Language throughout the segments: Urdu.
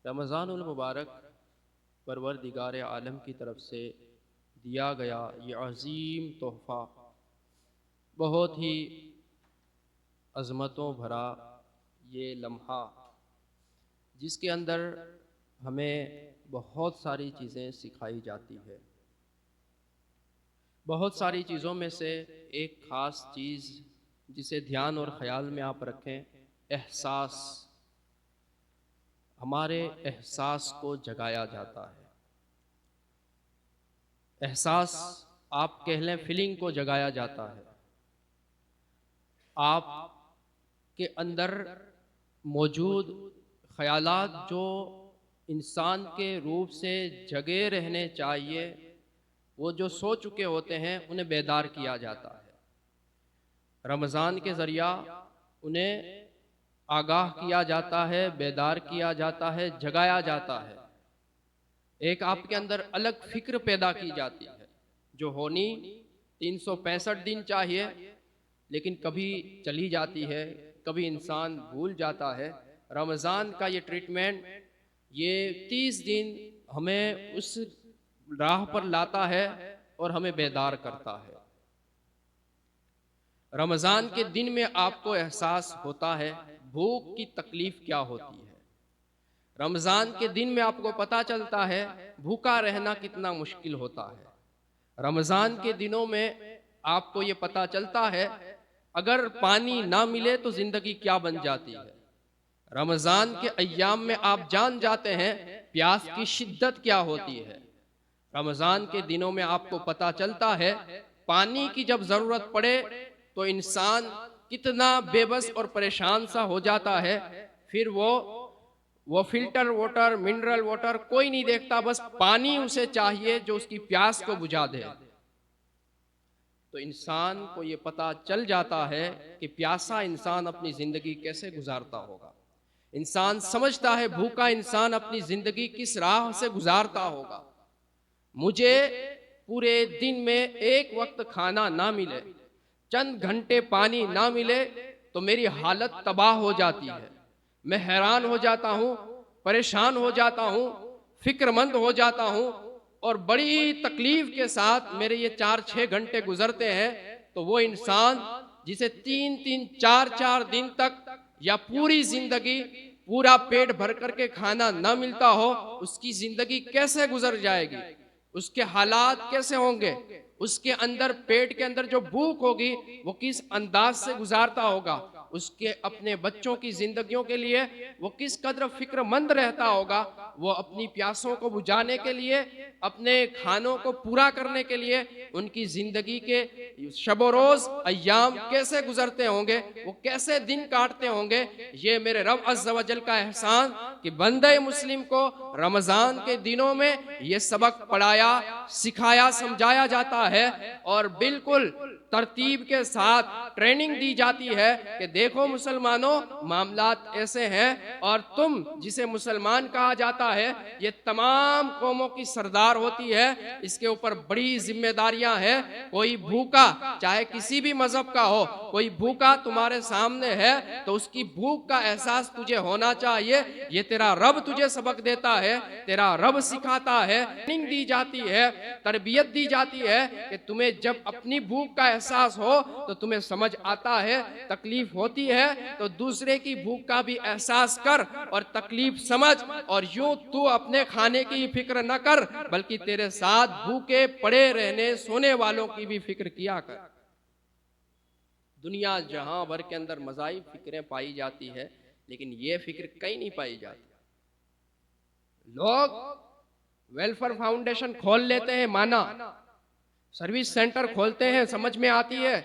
رمضان المبارک پروردگار عالم کی طرف سے دیا گیا یہ عظیم تحفہ، بہت ہی عظمتوں بھرا یہ لمحہ، جس کے اندر ہمیں بہت ساری چیزیں سکھائی جاتی ہے۔ بہت ساری چیزوں میں سے ایک خاص چیز جسے دھیان اور خیال میں آپ رکھیں، احساس، ہمارے احساس کو جگایا جاتا ہے۔ احساس آپ کہہ لیں فیلنگ کو جگایا جاتا ہے۔ آپ کے اندر موجود خیالات جو انسان کے روپ سے جگے رہنے چاہیے، وہ جو سو چکے ہوتے ہیں انہیں بیدار کیا جاتا ہے۔ رمضان کے ذریعہ انہیں آگاہ کیا جاتا ہے، بیدار کیا جاتا ہے، جگایا جاتا ہے۔ ایک آپ کے اندر الگ فکر پیدا کی جاتی ہے جو ہونی 365 دن چاہیے، لیکن کبھی چلی جاتی ہے، کبھی انسان بھول جاتا ہے۔ رمضان کا یہ ٹریٹمنٹ، یہ 30 دن ہمیں اس راہ پر لاتا ہے اور ہمیں بیدار کرتا ہے۔ رمضان کے دن میں آپ کو احساس ہوتا ہے بھوک کی تکلیف کیا ہوتی ہے۔ رمضان کے دن میں آپ کو پتہ چلتا ہے بھوکا رہنا کتنا مشکل ہوتا ہے۔ رمضان کے دنوں میں آپ کو یہ پتہ چلتا ہے اگر پانی نہ ملے تو زندگی کیا بن جاتی ہے۔ رمضان کے ایام میں آپ جان جاتے ہیں پیاس کی شدت کیا ہوتی ہے۔ رمضان کے دنوں میں آپ کو پتہ چلتا ہے پانی کی جب ضرورت پڑے تو انسان کتنا بے بس اور پریشان سا ہو جاتا ہے، پھر وہ فلٹر واٹر، منرل واٹر کوئی نہیں دیکھتا، بس پانی اسے چاہیے جو اس کی پیاس کو بجھا دے۔ تو انسان کو یہ پتہ چل جاتا ہے کہ پیاسا انسان اپنی زندگی کیسے گزارتا ہوگا۔ انسان سمجھتا ہے بھوکا انسان اپنی زندگی کس راہ سے گزارتا ہوگا۔ مجھے پورے دن میں ایک وقت کھانا نہ ملے، چند گھنٹے پانی نہ ملے تو میری حالت تباہ ہو جاتی ہے۔ میں حیران ہو جاتا ہوں، پریشان ہو جاتا ہوں، فکر مند ہو جاتا ہوں، اور بڑی تکلیف کے ساتھ میرے یہ 4-6 گھنٹے گزرتے ہیں۔ تو وہ انسان جسے 3-4 دن تک یا پوری زندگی پورا پیٹ بھر کر کے کھانا نہ ملتا ہو، اس کی زندگی کیسے گزر جائے گی، اس کے حالات کیسے ہوں گے، اس کے اندر پیٹ کے اندر جو بھوک ہوگی وہ کس انداز سے گزارتا ہوگا، اس کے اپنے بچوں کی زندگیوں کے لیے وہ کس قدر فکر مند رہتا ہوگا، وہ اپنی پیاسوں کو بجھانے کے لیے، اپنے کھانوں کو پورا کرنے کے لیے ان کی زندگی کے شب و روز ایام کیسے گزرتے ہوں گے، وہ کیسے دن کاٹتے ہوں گے۔ یہ میرے رب عز و جل کا احسان کہ بندہ مسلم کو رمضان کے دنوں میں یہ سبق پڑھایا، سکھایا، سمجھایا جاتا ہے، اور بالکل ترتیب کے ساتھ ٹریننگ دی جاتی ہے کہ دیکھو مسلمانوں، معاملات ایسے ہیں، اور تم جسے مسلمان کہا جاتا ہے یہ تمام قوموں کی سردار ہوتی ہے، اس کے اوپر بڑی ذمہ داریاں ہیں۔ کوئی بھوکا چاہے کسی بھی مذہب کا ہو، کوئی بھوکا تمہارے سامنے ہے تو اس کی بھوک کا احساس تجھے ہونا چاہیے۔ یہ تیرا رب تجھے سبق دیتا ہے، تیرا رب سکھاتا ہے، ٹریننگ دی جاتی ہے، تربیت دی جاتی ہے کہ تمہیں جب اپنی بھوک کا احساس ہو تو تمہیں سمجھ آتا ہے، تکلیف ہوتی ہے تو دوسرے کی بھوک کا بھی احساس کر اور تکلیف سمجھ، اور یوں تو اپنے کھانے کی فکر نہ کر بلکہ تیرے ساتھ بھوکے پڑے رہنے سونے والوں کی بھی فکر کیا کر۔ دنیا جہاں بھر کے اندر مذاہب فکریں پائی جاتی ہے، لیکن یہ فکر کہیں نہیں پائی جاتی۔ لوگ ویلفیئر فاؤنڈیشن کھول لیتے ہیں، مانا سروس سینٹر کھولتے ہیں، سمجھ میں آتی ہے،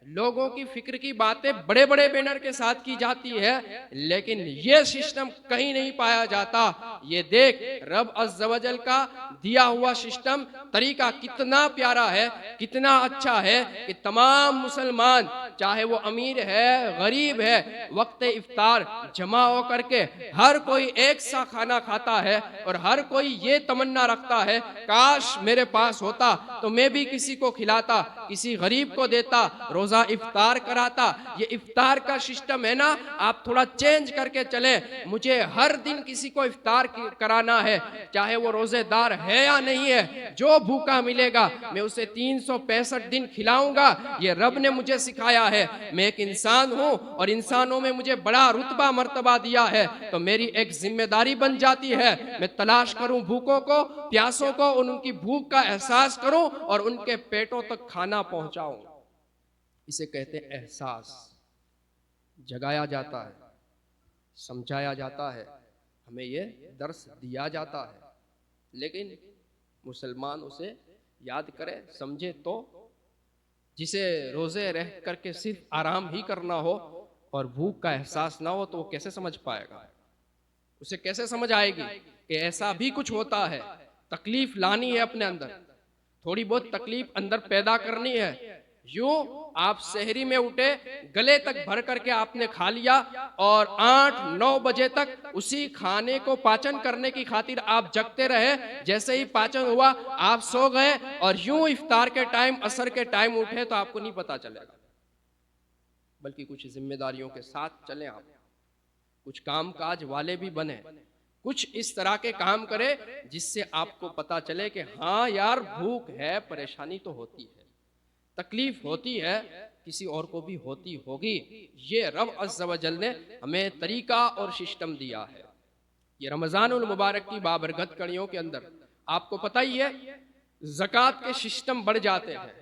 لوگوں کی فکر کی باتیں بڑے بڑے بینر کے ساتھ کی جاتی ہے، لیکن یہ سسٹم کہیں نہیں پایا جاتا۔ یہ دیکھ رب عز و جل کا دیا ہوا سسٹم، طریقہ کتنا پیارا ہے، کتنا اچھا ہے کہ تمام مسلمان چاہے وہ امیر ہے، غریب ہے، وقت افطار جمع ہو کر کے ہر کوئی ایک سا کھانا کھاتا ہے، اور ہر کوئی یہ تمنا رکھتا ہے کاش میرے پاس ہوتا تو میں بھی کسی کو کھلاتا، کسی غریب کو دیتا، روزہ افطار کراتا۔ یہ افطار کا سسٹم ہے نا، آپ تھوڑا چینج کر کے چلیں۔ مجھے ہر دن کسی کو افطار کرانا ہے، چاہے وہ روزے دار ہے یا نہیں ہے، جو بھوکا ملے گا میں اسے 365 دن کھلاؤں گا۔ یہ رب نے مجھے سکھایا ہے، میں ایک انسان ہوں اور انسانوں میں مجھے بڑا رتبہ مرتبہ دیا ہے، تو میری ایک ذمہ داری بن جاتی ہے میں تلاش کروں بھوکوں کو، پیاسوں کو، ان کی بھوک کا احساس کروں اور ان کے پیٹوں تک کھانا پہنچاؤں۔ اسے کہتے ہیں احساس۔ جگایا جاتا ہے، سمجھایا جاتا ہے، ہمیں یہ درس دیا جاتا ہے، لیکن مسلمان اسے یاد کرے سمجھے تو۔ جسے روزے رہ کر کے صرف آرام ہی کرنا ہو اور بھوک کا احساس نہ ہو تو وہ کیسے سمجھ پائے گا؟ اسے کیسے سمجھ آئے گی کہ ایسا بھی کچھ ہوتا ہے؟ تکلیف لانی ہے اپنے اندر، تھوڑی بہت تکلیف اندر پیدا کرنی ہے۔ یوں آپ سحری میں اٹھے، گلے تک بھر کر کے آپ نے کھا لیا اور 8-9 بجے تک اسی کھانے کو پاچن کرنے کی خاطر آپ جگتے رہے، جیسے ہی پاچن ہوا آپ سو گئے اور یوں افطار کے ٹائم، عصر کے ٹائم اٹھے تو آپ کو نہیں پتا چلے گا، بلکہ کچھ ذمہ داریوں کے ساتھ چلیں، آپ کچھ کام کاج والے بھی بنے، کچھ اس طرح کے کام کرے جس سے آپ کو پتا چلے کہ ہاں یار بھوک ہے، پریشانی تو ہوتی ہے، تکلیف ہوتی ہے، کسی اور کو بھی ہوتی ہوگی۔ یہ رب عز و جل نے ہمیں طریقہ اور سسٹم دیا ہے۔ یہ رمضان المبارک کی بابرکت کڑیوں کے اندر آپ کو پتہ ہی ہے زکوٰۃ کے سسٹم بڑھ جاتے ہیں،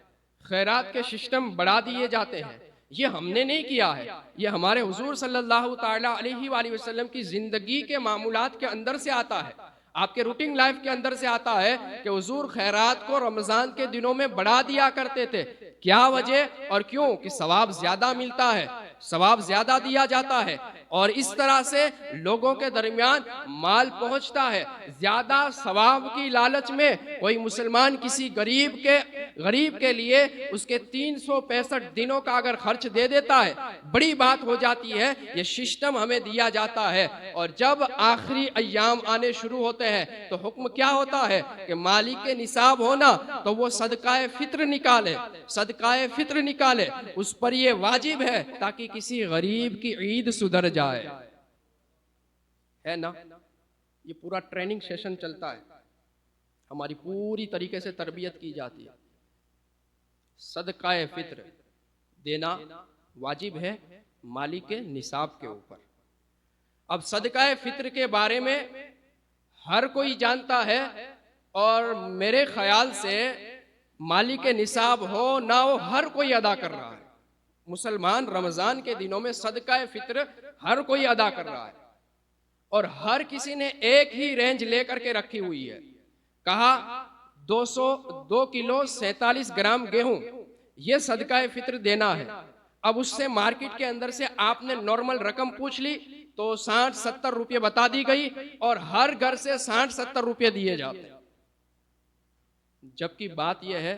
خیرات کے سسٹم بڑھا دیے جاتے ہیں۔ یہ ہم نے نہیں کیا ہے، یہ ہمارے حضور صلی اللہ تعالیٰ علیہ وآلہ وسلم کی زندگی کے معمولات کے اندر سے آتا ہے، آپ کے روٹین لائف کے اندر سے آتا ہے کہ حضور خیرات کو رمضان کے دنوں میں بڑھا دیا کرتے تھے۔ کیا وجہ اور کیوں؟ کہ ثواب زیادہ ملتا ہے، ثواب زیادہ دیا جاتا ہے، اور اس طرح سے لوگوں کے درمیان مال پہنچتا ہے۔ زیادہ ثواب کی لالچ میں کوئی مسلمان کسی غریب کے لیے اس کے 365 دنوں کا اگر خرچ دے دیتا ہے، بڑی بات ہو جاتی ہے۔ یہ سسٹم ہمیں دیا جاتا ہے، اور جب آخری ایام آنے شروع ہوتے ہیں تو حکم کیا ہوتا ہے کہ مالک نصاب ہونا تو وہ صدقہ فطر نکالے، صدقہ فطر نکالے، اس پر یہ واجب ہے تاکہ کسی غریب کی عید سدھر جائے، ہے نا؟ یہ پورا ٹریننگ سیشن چلتا ہے، ہماری پوری طریقے سے تربیت کی جاتی ہے۔ صدقہ فطر دینا واجب ہے مالک نصاب کے اوپر۔ اب صدقہ فطر کے بارے میں ہر کوئی جانتا ہے، اور میرے خیال سے مالک نصاب ہو نہ ہو ہر کوئی ادا کر رہا ہے۔ مسلمان رمضان کے دنوں میں صدقہ فطر ہر کوئی ادا کر رہا ہے، اور ہر کسی نے ایک ہی رینج لے کر کے رکھی ہوئی ہے۔ کہا 2 کلو 47 گرام گیہوں یہ صدقہ فطر دینا ہے۔ اب اس سے مارکیٹ کے اندر سے آپ نے نارمل رقم پوچھ لی تو 60-70 روپے بتا دی گئی، اور ہر گھر سے 60-70 روپے دیے جاتے ہیں، جبکہ بات یہ ہے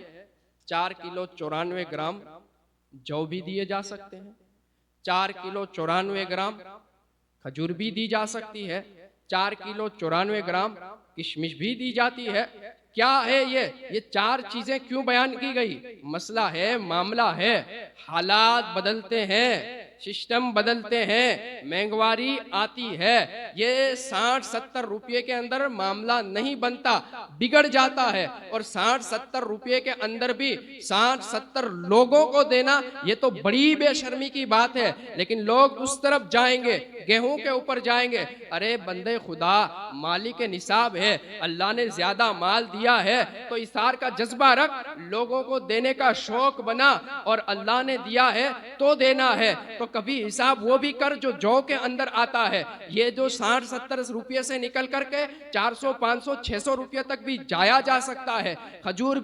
4 کلو 94 گرام جو بھی دیے جا سکتے ہیں، 4 کلو 94 گرام کھجور بھی دی جا سکتی ہے، 4 کلو 94 گرام کشمش بھی دی جاتی ہے۔ کیا ہے یہ 4 چیزیں کیوں بیان کی گئی؟ مسئلہ ہے، معاملہ ہے، حالات بدلتے ہیں، سسٹم بدلتے ہیں، مہنگواری آتی ہے، یہ 60-70 روپے کے اندر معاملہ نہیں بنتا، بگڑ جاتا ہے، اور 60-70 روپے کے اندر بھی 60-70 لوگوں کو دینا یہ تو بڑی بے شرمی کی بات ہے۔ لیکن لوگ اس طرف جائیں گے، گیہوں کے اوپر جائیں گے، ارے بندے خدا مالک نصاب ہے، اللہ نے زیادہ مال دیا ہے تو اثار کا جذبہ رکھ، لوگوں کو دینے کا شوق بنا، اور اللہ نے دیا ہے تو دینا ہے، تو کبھی حساب وہ بھی کر جو کے اندر آتا ہے۔ یہ جو 60-70 روپے سے نکل کر کے 400, 500, 600 روپے تک بھی جایا جا سکتا ہے۔ کھجور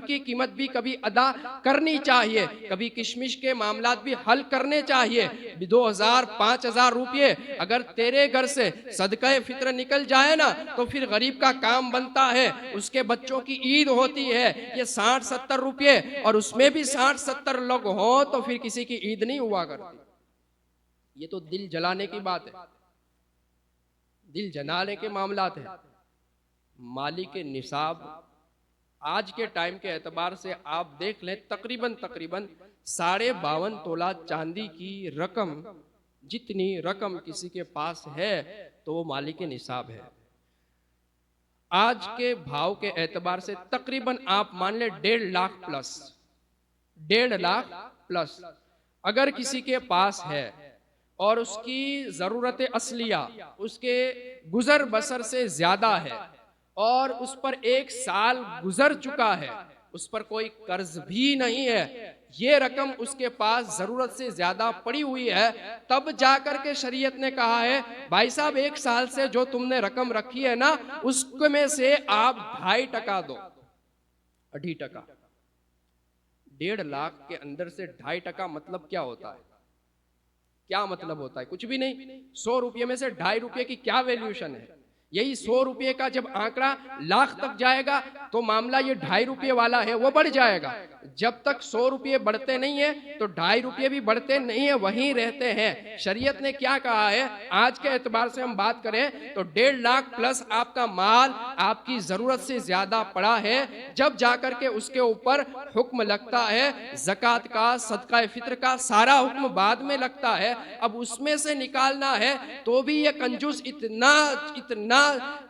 کی قیمت بھی کبھی ادا کرنی چاہیے، کبھی کشمش کے معاملات بھی حل کرنے چاہیے۔ 2000, 5000 روپے اگر تیرے گھر سے صدقہ فطر نکل جائے نا تو پھر غریب کا کام بنتا ہے، اس کے بچوں کی عید ہوتی ہے۔ یہ 60-70 روپے اور اس میں بھی 60-70 لوگ ہوں تو پھر کسی کی عید نہیں ہوا کرتی۔ یہ تو دل جلانے کی بات ہے، دل جلانے کے معاملات ہیں۔ مالک نصاب آج کے ٹائم کے اعتبار سے آپ دیکھ لیں تقریباً 52.5 تولہ چاندی کی رقم، جتنی رقم کسی کے پاس ہے تو وہ مالک نصاب ہے۔ آج کے بھاؤ کے اعتبار سے تقریباً آپ مان لیں 1.5 لاکھ پلس، 1.5 لاکھ پلس اگر کسی کے پاس ہے اور اس کی ضرورت اصلیہ اس کے گزر بسر سے زیادہ ہے اور اس پر 1 سال گزر چکا ہے، اس پر کوئی قرض بھی نہیں ہے، یہ رقم اس کے پاس ضرورت سے زیادہ پڑی ہوئی ہے، تب جا کر کے شریعت نے کہا ہے بھائی صاحب 1 سال سے جو تم نے رقم رکھی ہے نا اس میں سے آپ 2.5% دو، 2.5%۔ 1.5 لاکھ کے اندر سے 2.5% مطلب کیا ہوتا ہے؟ کیا مطلب ہوتا ہے؟ کچھ بھی نہیں۔ 100 روپے میں سے 2.5 روپے کی کیا ویلیوشن ہے؟ یہی 100 روپے کا جب آنکڑا لاکھ تک جائے گا تو معاملہ یہ 2.5 روپے والا ہے وہ بڑھ جائے گا۔ جب تک 100 روپے بڑھتے نہیں ہیں تو 2.5 روپے بھی بڑھتے نہیں ہیں، وہیں رہتے ہیں۔ شریعت نے کیا کہا ہے؟ آج کے اعتبار سے ہم بات کریں تو 1.5 لاکھ پلس آپ کا مال آپ کی ضرورت سے زیادہ پڑا ہے، جب جا کر کے اس کے اوپر حکم لگتا ہے زکوٰۃ کا، صدقہ فطر کا، سارا حکم بعد میں لگتا ہے۔ اب اس میں سے نکالنا ہے تو بھی یہ کنجوس اتنا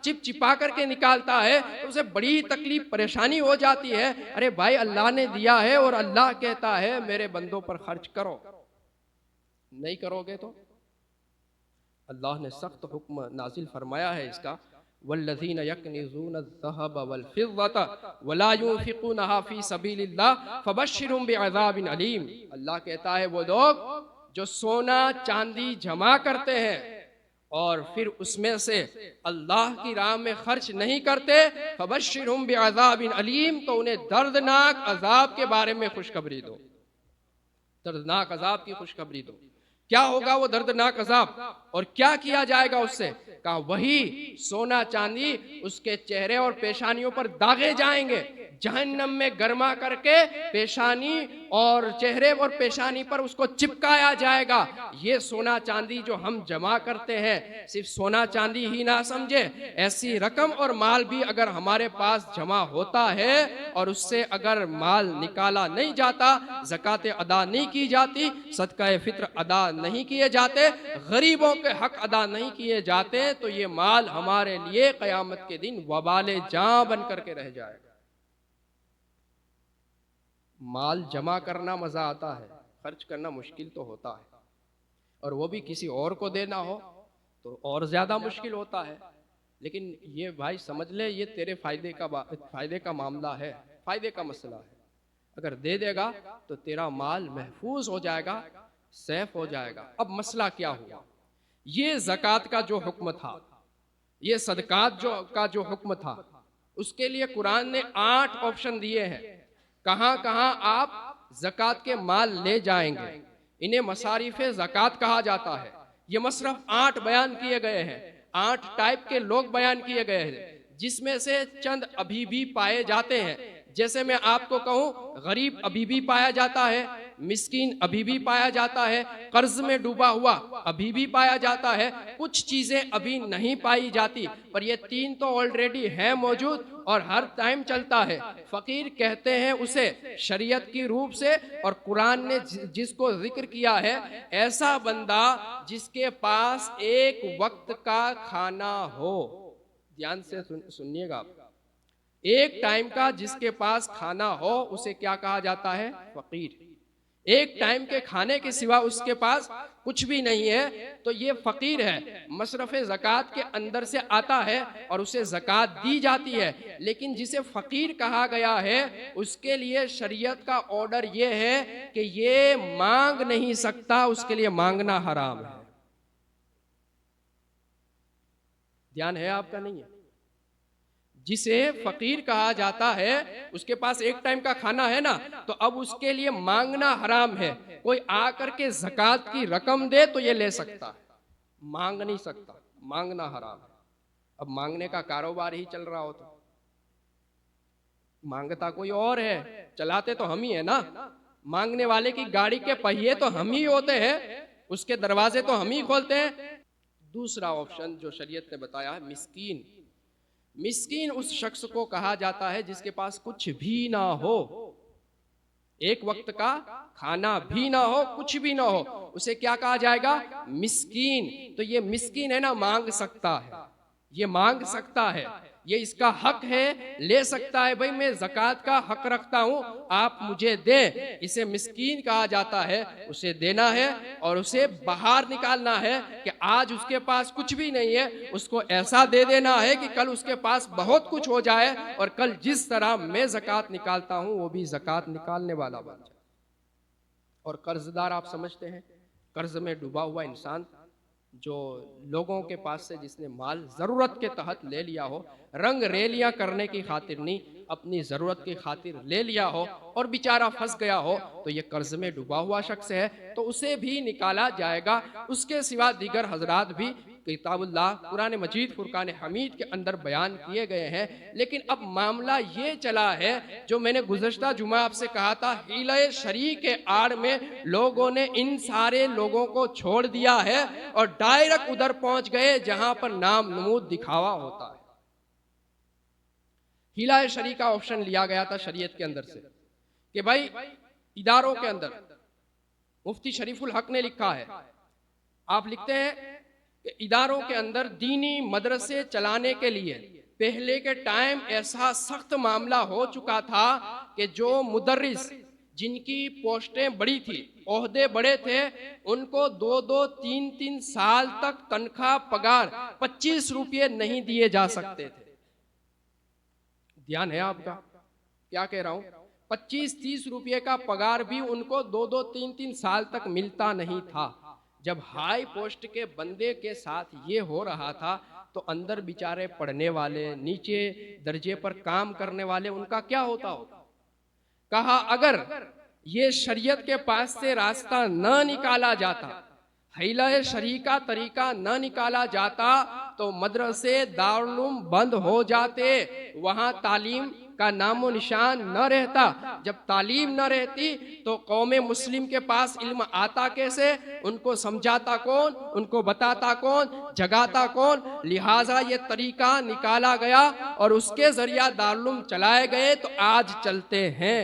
چپ چپا کر کے نکالتا ہے تو اسے بڑی تکلیف پریشانی ہو جاتی ہے۔ ارے بھائی اللہ نے دیا ہے اور اللہ کہتا ہے میرے بندوں پر خرچ کرو، نہیں کرو گے تو اللہ نے سخت حکم نازل فرمایا ہے اس کا، والذین یکنزون الذھب والفضة ولا ينفقونها فی سبیل اللہ فبشرهم بعذاب علیم۔ اللہ کہتا ہے وہ لوگ جو سونا چاندی جمع کرتے ہیں اور پھر اس میں سے اللہ کی راہ میں خرچ نہیں کرتے، فبشرهم بعذاب علیم، تو انہیں دردناک عذاب کے بارے میں خوشخبری دو، دردناک عذاب کی خوشخبری دو۔ کیا ہوگا وہ دردناک عذاب اور کیا کیا جائے گا اس سے؟ کہا وہی سونا چاندی اس کے چہرے اور پیشانیوں پر داغے جائیں گے، جہنم میں گرما کر کے پیشانی اور چہرے اور پیشانی پر اس کو چپکایا جائے گا۔ یہ سونا چاندی جو ہم جمع کرتے ہیں صرف سونا چاندی ہی نہ سمجھے، ایسی رقم اور مال بھی اگر ہمارے پاس جمع ہوتا ہے اور اس سے اگر مال نکالا نہیں جاتا، زکوٰۃ ادا نہیں کی جاتی، صدقہ فطر ادا نہیں کیے جاتے، غریبوں کے حق ادا نہیں کیے جاتے، تو یہ مال ہمارے لیے قیامت کے دن وبال جاں بن کر کے رہ جائے گا۔ مال جمع کرنا مزہ آتا ہے، خرچ کرنا مشکل تو ہوتا ہے، اور وہ بھی کسی اور کو دینا ہو تو اور زیادہ مشکل ہوتا ہے۔ لیکن یہ بھائی سمجھ لے یہ تیرے فائدے کا معاملہ ہے، فائدے کا مسئلہ ہے۔ اگر دے دے گا تو تیرا مال محفوظ ہو جائے گا، سیف ہو جائے گا۔ اب مسئلہ کیا ہوا؟ یہ زکوٰۃ کا جو حکم تھا، یہ صدقات کا جو حکم تھا، اس کے لیے قرآن نے 8 آپشن دیے ہیں، کہاں کہاں آپ زکوٰۃ کے مال لے جائیں گے۔ انہیں مصارف زکوٰۃ کہا جاتا ہے۔ یہ مصرف 8 بیان کیے گئے ہیں، 8 ٹائپ کے لوگ بیان کیے گئے ہیں، جس میں سے چند ابھی بھی پائے جاتے ہیں۔ جیسے میں آپ کو کہوں غریب ابھی بھی پایا جاتا ہے، مسکین ابھی بھی پایا جاتا ہے، قرض میں ڈوبا ہوا ابھی بھی پایا جاتا ہے، کچھ چیزیں ابھی نہیں پائی جاتی، پر یہ 3 تو آلریڈی ہیں موجود اور ہر ٹائم چلتا ہے۔ فقیر کہتے ہیں اسے شریعت کی روپ سے، اور قرآن نے جس کو ذکر کیا ہے ایسا بندہ جس کے پاس ایک وقت کا کھانا ہو۔ دھیان سے سنیے گا، ایک ٹائم کا جس کے پاس کھانا ہو اسے کیا کہا جاتا ہے؟ فقیر۔ ایک ٹائم کے کھانے کے سوا اس کے پاس کچھ بھی نہیں ہے تو یہ فقیر ہے۔ مصرف زکوٰۃ کے اندر سے آتا ہے اور اسے زکوٰۃ دی جاتی ہے، لیکن جسے فقیر کہا گیا ہے اس کے لیے شریعت کا آرڈر یہ ہے کہ یہ مانگ نہیں سکتا، اس کے لیے مانگنا حرام ہے۔ دھیان ہے آپ کا؟ نہیں ہے؟ جسے فقیر کہا جاتا ہے اس کے پاس ایک ٹائم کا کھانا ہے نا، تو اب اس کے لیے مانگنا حرام ہے۔ کوئی آ کر کے زکوٰۃ کی رقم دے تو یہ لے سکتا ہے، مانگ نہیں سکتا، مانگنا حرام ہے۔ اب مانگنے کا کاروبار ہی چل رہا ہو تو مانگتا کوئی اور ہے، چلاتے تو ہم ہی ہیں نا، مانگنے والے کی گاڑی کے پہیے تو ہم ہی ہوتے ہیں، اس کے دروازے تو ہم ہی کھولتے ہیں۔ دوسرا آپشن جو شریعت نے بتایا ہے مسکین۔ مسکین اس شخص کو کہا جاتا ہے جس کے پاس کچھ بھی نہ ہو، ایک وقت کا کھانا بھی نہ ہو، کچھ بھی نہ ہو، اسے کیا کہا جائے گا؟ مسکین۔ تو یہ مسکین ہے نا، مانگ سکتا ہے، یہ مانگ سکتا ہے، یہ اس کا حق ہے، لے سکتا ہے، بھئی میں زکوٰۃ کا حق رکھتا ہوں، آپ مجھے دیں۔ اسے مسکین کہا جاتا ہے، اسے دینا ہے اور اسے باہر نکالنا ہے کہ آج اس کے پاس کچھ بھی نہیں ہے، اس کو ایسا دے دینا ہے کہ کل اس کے پاس بہت کچھ ہو جائے، اور کل جس طرح میں زکوٰۃ نکالتا ہوں وہ بھی زکوٰۃ نکالنے والا بن جائے۔ اور قرض دار آپ سمجھتے ہیں، قرض میں ڈوبا ہوا انسان، جو لوگوں کے پاس سے جس نے مال ضرورت کے تحت لے لیا ہو، رنگ ریلیاں کرنے کی خاطر نہیں، اپنی ضرورت کی خاطر لے لیا ہو اور بیچارہ پھنس گیا ہو، تو یہ قرض میں ڈوبا ہوا شخص ہے، تو اسے بھی نکالا جائے گا۔ اس کے سوا دیگر حضرات بھی کتاب اللہ قرآن مجید فرقان حمید کے اندر بیان کیے گئے ہیں۔ لیکن اب معاملہ یہ چلا ہے، جو میں نے گزشتہ جمعہ آپ سے کہا تھا، حیلہ شرع کے آڑ میں لوگوں نے ان سارے لوگوں کو چھوڑ دیا ہے اور ڈائریکٹ ادھر پہنچ گئے جہاں پر نام نمود دکھاوا ہوتا ہے۔ حیلہ شرع کا آپشن لیا گیا تھا شریعت کے اندر سے کہ بھائی اداروں کے اندر، مفتی شریف الحق نے لکھا ہے، آپ لکھتے ہیں کہ اداروں کے اندر دینی مدرسے چلانے کے لیے پہلے کے ٹائم ایسا سخت معاملہ ہو چکا تھا کہ جو مدرس جن کی پوسٹیں بڑی تھی، عہدے بڑے تھے، ان کو 2-3 سال تک تنخواہ پگار 25 روپے نہیں دیے جا سکتے تھے۔ دھیان ہے آپ کا کیا کہہ رہا ہوں؟ 25-30 روپے کا پگار بھی ان کو 2-3 سال تک ملتا نہیں تھا۔ جب ہائی پوسٹ کے بندے کے ساتھ یہ ہو رہا تھا تو اندر بیچارے پڑھنے والے، نیچے درجے پر کام کرنے والے، ان کا کیا ہوتا ہوگا؟ کہا اگر یہ شریعت کے پاس سے راستہ نہ نکالا جاتا، حیلہ شرع کا طریقہ نہ نکالا جاتا، تو مدرسے دارالعلوم بند ہو جاتے، وہاں تعلیم کا نام و نشان نہ رہتا۔ جب تعلیم نہ رہتی تو قوم مسلم کے پاس علم آتا کیسے؟ ان کو سمجھاتا کون؟ ان کو بتاتا کون؟ جگاتا کون؟ لہٰذا یہ طریقہ نکالا گیا اور اس کے ذریعہ دارالعلوم چلائے گئے تو آج چلتے ہیں۔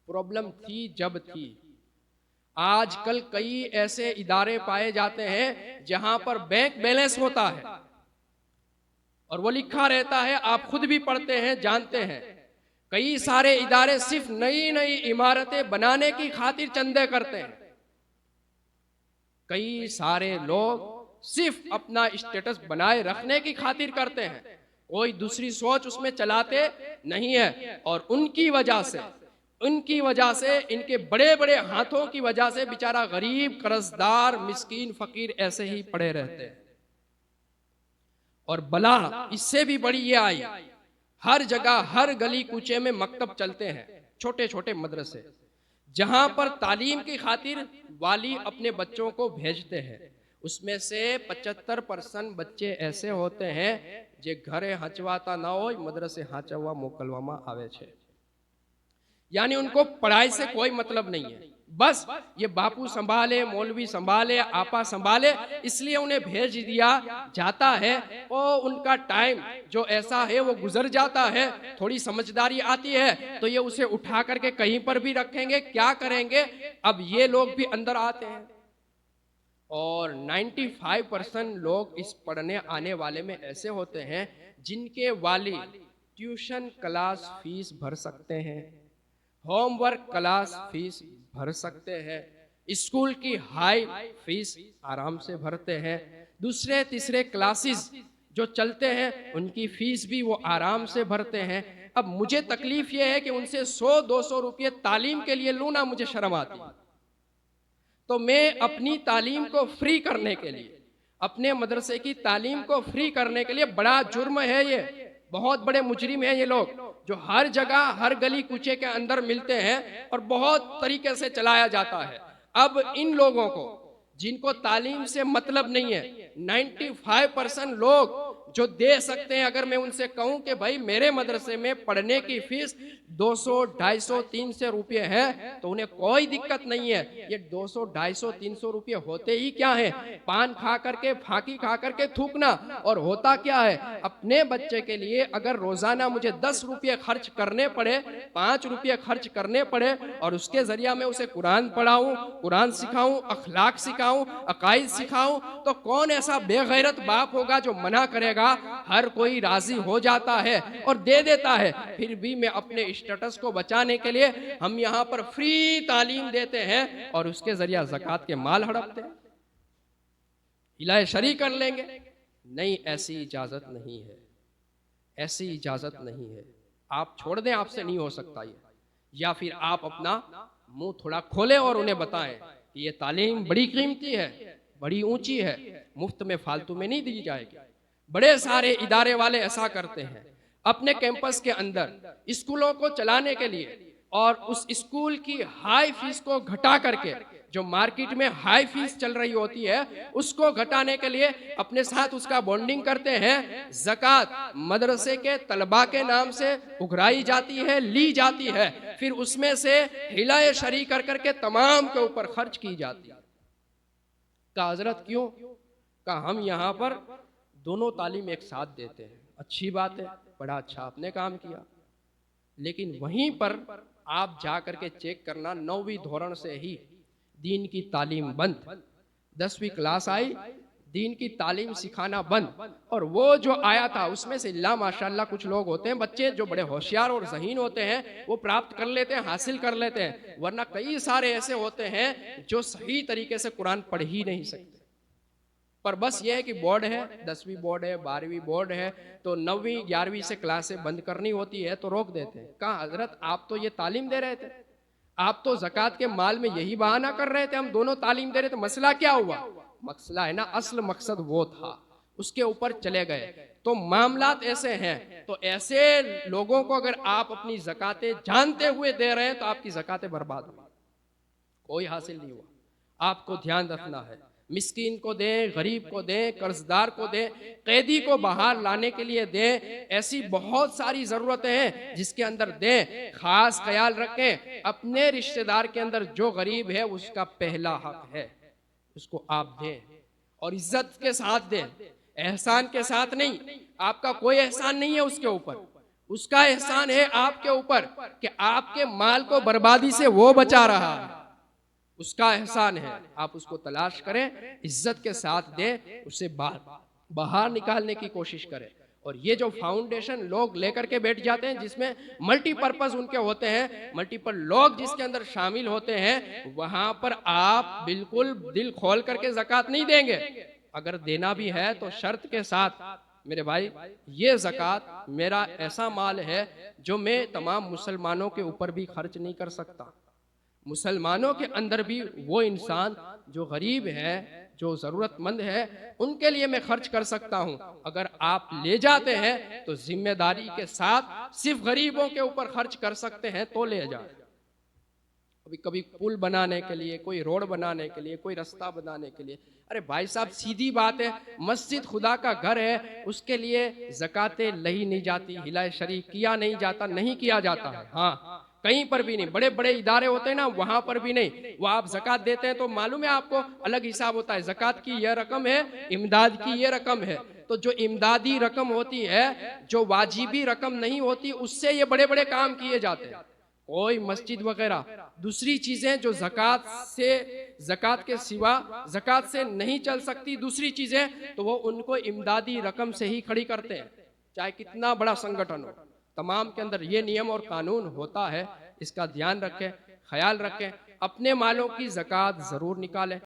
پرابلم تھی جب تھی، آج کل کئی ایسے ادارے پائے جاتے ہیں جہاں پر بینک بیلنس ہوتا ہے اور وہ لکھا رہتا ہے، آپ خود بھی پڑھتے ہیں، جانتے ہیں، کئی سارے ادارے صرف نئی عمارتیں بنانے کی خاطر چندے کرتے ہیں، کئی سارے لوگ صرف اپنا اسٹیٹس بنائے رکھنے کی خاطر کرتے ہیں، کوئی دوسری سوچ اس میں چلاتے نہیں ہے، اور ان کی وجہ سے ان کے بڑے بڑے ہاتھوں کی وجہ سے بیچارہ غریب، قرضدار، مسکین، فقیر ایسے ہی پڑے رہتے ہیں۔ اور بلا اس سے بھی بڑی یہ آئی، ہر جگہ ہر گلی کوچے میں مکتب چلتے ہیں، چھوٹے چھوٹے مدرسے، جہاں پر تعلیم کی خاطر والی اپنے بچوں کو بھیجتے ہیں، اس میں سے 75% بچے ایسے ہوتے ہیں جو گھرے ہنچواتا نہ ہو، مدرسے ہنچوا موکلواما آوے چھے، یعنی ان کو پڑھائی سے کوئی مطلب نہیں ہے، بس یہ باپو سنبھالے، مولوی سنبھالے، آپا سنبھالے، اس لیے انہیں بھیج دیا جاتا ہے، اور ان کا ٹائم جو ایسا ہے وہ گزر جاتا ہے، تھوڑی سمجھداری آتی ہے تو یہ اسے اٹھا کر کے کہیں پر بھی رکھیں گے، کیا کریں گے؟ اب یہ لوگ بھی اندر آتے ہیں، اور 95% لوگ اس پڑھنے آنے والے میں ایسے ہوتے ہیں جن کے والد ٹیوشن کلاس فیس بھر سکتے ہیں، ہوم ورک کلاس فیس بھر سکتے ہیں، اسکول کی ہائی فیس آرام سے بھرتے ہیں، دوسرے تیسرے کلاسز جو چلتے ہیں ان کی فیس بھی وہ آرام سے بھرتے ہیں۔ اب مجھے تکلیف یہ ہے کہ ان سے 100-200 روپے تعلیم کے لیے لونا مجھے شرم آتی ہے، تو میں اپنی تعلیم کو فری کرنے کے لیے، اپنے مدرسے کی تعلیم کو فری کرنے کے لیے، بڑا جرم ہے یہ، بہت بڑے مجرم ہیں یہ لوگ جو ہر جگہ ہر گلی کوچے کے اندر ملتے ہیں اور بہت طریقے سے چلایا جاتا ہے۔ اب ان لوگوں کو جن کو تعلیم سے مطلب نہیں ہے، 95% لوگ جو دے سکتے ہیں، اگر میں ان سے کہوں کہ بھائی میرے مدرسے میں پڑھنے کی فیس 200 250 300 روپے ہے تو انہیں کوئی دقت نہیں ہے۔ یہ 200 250 300 روپے ہوتے ہی کیا ہیں؟ پان کھا کر کے، پھاکی کھا کر کے تھوکنا۔ اور ہوتا کیا ہے؟ اپنے بچے کے لیے اگر روزانہ مجھے 10 روپے خرچ کرنے پڑے، 5 روپے خرچ کرنے پڑے، اور اس کے ذریعہ میں اسے قرآن پڑھاؤں، قرآن سکھاؤں، اخلاق سکھاؤں، عقائد سکھاؤں، تو کون ایسا بے غیرت باپ ہوگا جو منع کرے گا؟ ہر کوئی راضی ہو جاتا ہے اور دے دیتا ہے۔ پھر بھی میں اپنے اسٹیٹس کو بچانے کے لیے ہم یہاں پر فری تعلیم دیتے ہیں اور اس کے ذریعہ زکوٰۃ کے مال ہڑپتے ہیں، ہلائے شریک کر لیں گے۔ نہیں، ایسی اجازت نہیں ہے، ایسی اجازت نہیں ہے۔ آپ چھوڑ دیں، آپ سے نہیں ہو سکتا یہ، یا پھر آپ اپنا منہ تھوڑا کھولیں اور انہیں بتائیں کہ یہ تعلیم بڑی قیمتی ہے، بڑی اونچی ہے، مفت میں فالتو میں نہیں دی جائے گی۔ بڑے سارے ادارے والے ایسا کرتے ہیں، اپنے کیمپس کے اندر اسکولوں کو چلانے کے لیے اور اس اسکول کی ہائی فیس کو گھٹا کر کے، جو مارکیٹ میں ہائی فیس چل رہی ہوتی ہے اس کو گھٹانے کے لیے اپنے ساتھ اس کا بونڈنگ کرتے ہیں۔ زکوٰۃ مدرسے کے طلباء کے نام سے اگرائی جاتی ہے، لی جاتی ہے، پھر اس میں سے ہلائے شریک کر کر کے تمام کے اوپر خرچ کی جاتی ہے۔ کہا حضرت کیوں؟ کہا ہم یہاں پر دونوں تعلیم ایک ساتھ دیتے ہیں۔ اچھی بات ہے، بڑا اچھا آپ نے کام کیا، لیکن وہیں پر آپ جا کر کے چیک کرنا، 9ویں دھورن سے ہی دین کی تعلیم بند، 10ویں کلاس آئی، دین کی تعلیم سکھانا بند۔ اور وہ جو آیا تھا اس میں سے اللہ ماشاءاللہ کچھ لوگ ہوتے ہیں، بچے جو بڑے ہوشیار اور ذہین ہوتے ہیں، وہ پراپت کر لیتے ہیں، حاصل کر لیتے ہیں، ورنہ کئی سارے ایسے ہوتے ہیں جو صحیح طریقے سے قرآن پڑھ ہی نہیں سکتے۔ پر بس یہ ہے کہ بورڈ ہے، 10ویں بورڈ ہے، 12ویں بورڈ ہے، تو 9ویں 11ویں سے کلاسیں بند کرنی ہوتی ہے تو روک دیتے ہیں۔ کہا حضرت آپ تو یہ تعلیم دے رہے تھے، آپ تو زکوٰۃ کے مال میں یہی بہانہ کر رہے تھے، ہم دونوں تعلیم دے رہے تھے، مسئلہ کیا ہوا؟ مسئلہ ہے نا، اصل مقصد وہ تھا، اس کے اوپر چلے گئے۔ تو معاملات ایسے ہیں، تو ایسے لوگوں کو اگر آپ اپنی زکوٰتیں جانتے ہوئے دے رہے ہیں تو آپ کی زکوٰتیں برباد ہوئی، کوئی حاصل نہیں ہوا۔ آپ کو دھیان رکھنا ہے، مسکین کو دیں، غریب کو دیں، قرضدار کو دیں، قیدی کو باہر لانے کے لیے دیں، ایسی بہت ساری ضرورتیں ہیں جس کے اندر دیں۔ خاص خیال رکھیں، اپنے رشتہ دار کے اندر جو غریب ہے اس کا پہلا حق ہے، اس کو آپ دیں اور عزت کے ساتھ دیں، احسان کے ساتھ نہیں۔ آپ کا کوئی احسان نہیں ہے اس کے اوپر، اس کا احسان ہے آپ کے اوپر کہ آپ کے مال کو بربادی سے وہ بچا رہا ہے، اس کا احسان ہے۔ آپ اس کو تلاش کریں، عزت کے ساتھ دیں، اسے باہر نکالنے کی کوشش کریں۔ اور یہ جو فاؤنڈیشن لوگ لے کر کے بیٹھ جاتے ہیں جس میں ملٹی پرپز ان کے ہوتے ہیں، ملٹیپل لوگ جس کے اندر شامل ہوتے ہیں، وہاں پر آپ بالکل دل کھول کر کے زکوٰۃ نہیں دیں گے۔ اگر دینا بھی ہے تو شرط کے ساتھ، میرے بھائی یہ زکوٰۃ میرا ایسا مال ہے جو میں تمام مسلمانوں کے اوپر بھی خرچ نہیں کر سکتا، مسلمانوں کے اندر بھی وہ انسان جو غریب ہے، جو ضرورت مند ہے، ان کے لیے میں خرچ کر سکتا ہوں۔ اگر آپ لے جاتے ہیں تو ذمہ داری کے ساتھ صرف غریبوں کے اوپر خرچ کر سکتے ہیں تو لے جائیں۔ کبھی پل بنانے کے لیے، کوئی روڈ بنانے کے لیے، کوئی رستہ بنانے کے لیے، ارے بھائی صاحب سیدھی بات ہے، مسجد خدا کا گھر ہے، اس کے لیے زکوٰتیں لہی نہیں جاتی، ہلائے شریک کیا نہیں جاتا، نہیں کیا جاتا ہے۔ ہاں کہیں پر بھی نہیں، بڑے بڑے ادارے ہوتے ہیں نا وہاں پر بھی نہیں، وہ آپ زکوٰۃ دیتے ہیں تو معلوم ہے آپ کو الگ حساب ہوتا ہے، زکوٰۃ کی یہ رقم ہے، امداد کی یہ رقم ہے۔ تو جو امدادی رقم ہوتی ہے، جو واجبی رقم نہیں ہوتی، اس سے یہ بڑے بڑے کام کیے جاتے ہیں۔ کوئی مسجد وغیرہ دوسری چیزیں جو زکوٰۃ کے سوا زکوٰۃ سے نہیں چل سکتی، دوسری چیزیں تو وہ ان کو امدادی رقم سے ہی کھڑی کرتے ہیں، چاہے کتنا بڑا سنگٹھن ہو۔ تمام کے اندر یہ نیم اور قانون ہوتا ہے، اس کا دھیان رکھیں، خیال رکھیں، اپنے مالوں کی زکوٰۃ ضرور نکالیں۔